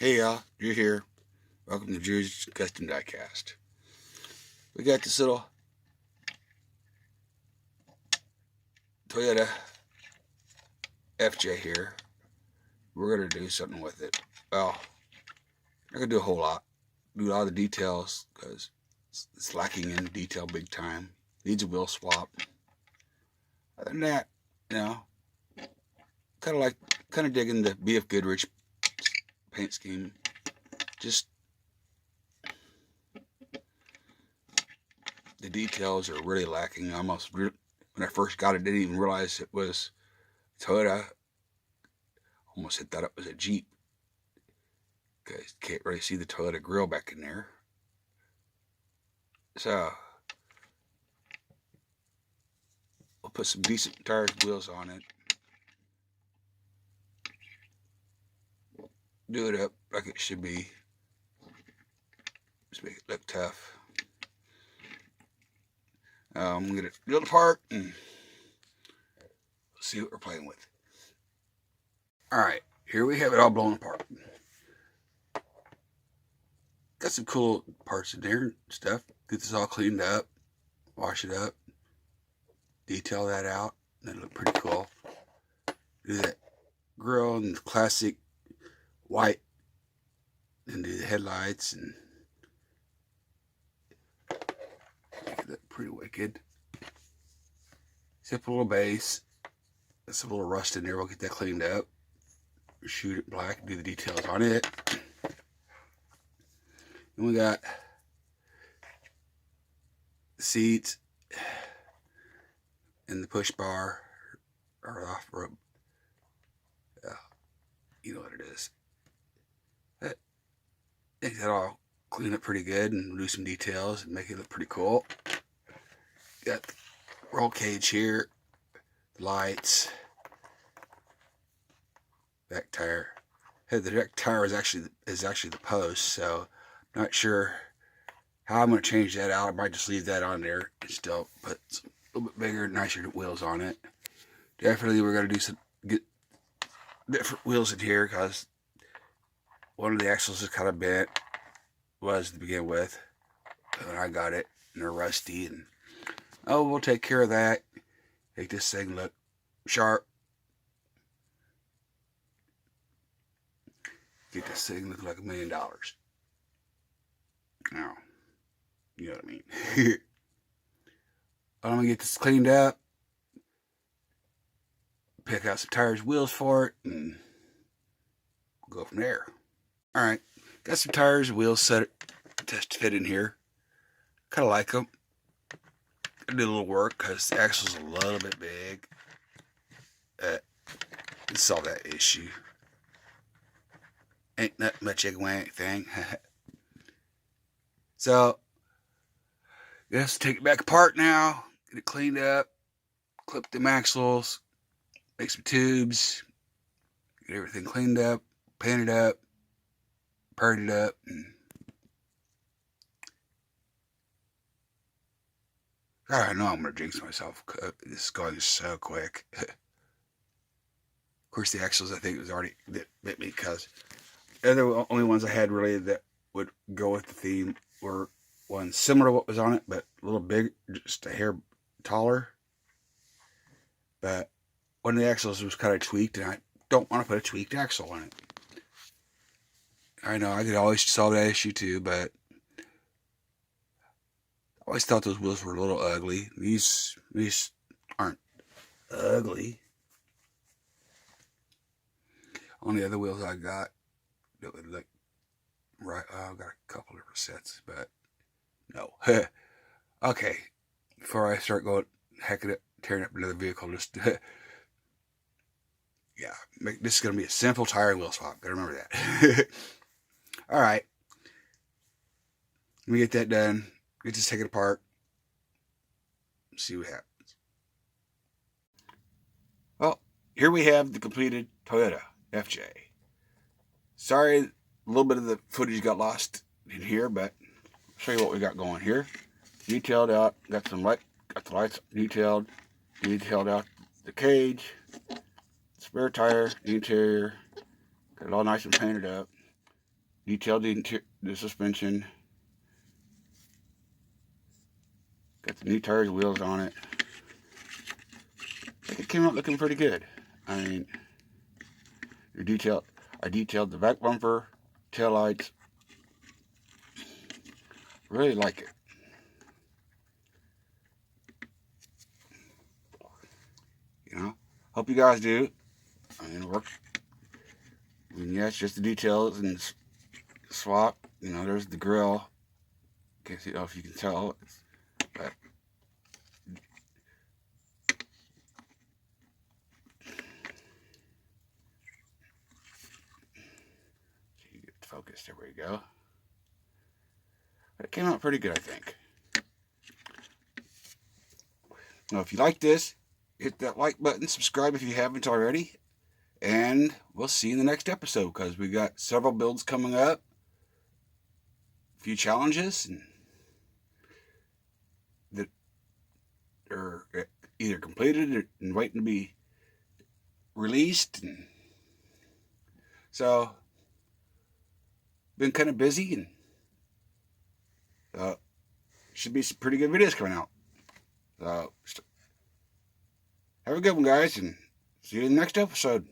Hey y'all, Drew here. Welcome to Drew's Custom Diecast. We got this little Toyota FJ here. We're going to do something with it. Well, I'm going to do a whole lot. Do a lot of the details because it's lacking in detail big time. Needs a wheel swap. Other than that, kind of digging the BF Goodrich paint scheme. Just the details are really lacking. When I first got it, didn't even realize it was Toyota. Almost thought it was a Jeep. Because you can't really see the Toyota grill back in there. So we'll put some decent tires and wheels on it. Do it up like it should be. Just make it look tough. I'm going to drill it apart and see what we're playing with. Alright, here we have it all blown apart. Got some cool parts in there and stuff. Get this all cleaned up, wash it up, detail that out. That'll look pretty cool. Do that grill and the classic white, and do the headlights and make it look pretty wicked. Except a little base. There's a little rust in there. We'll get that cleaned up. Shoot it black, do the details on it. And we got the seats and the push bar or off rope. You know what it is. I think that'll clean up pretty good and do some details and make it look pretty cool. Got the roll cage here, lights, back tire. Hey, the back tire is actually the post, so not sure how I'm going to change that out. I might just leave that on there and still put some, a little bit bigger, nicer wheels on it. Definitely we're going to get different wheels in here because one of the axles is kind of bent, was to begin with, when I got it, and they're rusty. And we'll take care of that. Make this thing look sharp. Get this thing look like $1 million. Now, you know what I mean. I'm gonna get this cleaned up, pick out some tires, wheels for it, and go from there. All right, got some tires, wheels set to fit in here. Kind of like them. I did a little work because the axle's a little bit big. Solve that issue. Ain't not much of anything. So, let's take it back apart now. Get it cleaned up. Clip the axles. Make some tubes. Get everything cleaned up. Painted up. Parted up. And God, I know I'm going to jinx myself. This is going so quick. Of course, the axles I think was already that bit me because the only ones I had really that would go with the theme were ones similar to what was on it, but a little big, just a hair taller. But one of the axles was kind of tweaked, and I don't want to put a tweaked axle on it. I know I could always solve that issue too, but I always thought those wheels were a little ugly. These aren't ugly. On the other wheels I got, it would look right. I've got a couple different sets, but no. Okay, before I start going hacking it, tearing up another vehicle, just yeah, this is gonna be a simple tire and wheel swap. Gotta remember that. All right, let me get that done. Get this taken apart. See what happens. Well, here we have the completed Toyota FJ. Sorry, a little bit of the footage got lost in here, but I'll show you what we got going here. Detailed out, got the lights detailed out the cage, spare tire, the interior, got it all nice and painted up. Detailed the suspension. Got the new tires, wheels on it. I think it came out looking pretty good. I mean, I detailed the back bumper, tail lights. Really like it. You know, hope you guys do. I mean, work. I mean, yeah, it's just the details and swap. You know, there's the grill. Can't see if you can tell, but you get focused. There we go. But it came out pretty good, I think. Now, if you like this, hit that like button, subscribe if you haven't already, and we'll see you in the next episode because we got several builds coming up, a few challenges, and that are either completed and waiting to be released. And so, been kind of busy, and should be some pretty good videos coming out. So, have a good one, guys, and see you in the next episode.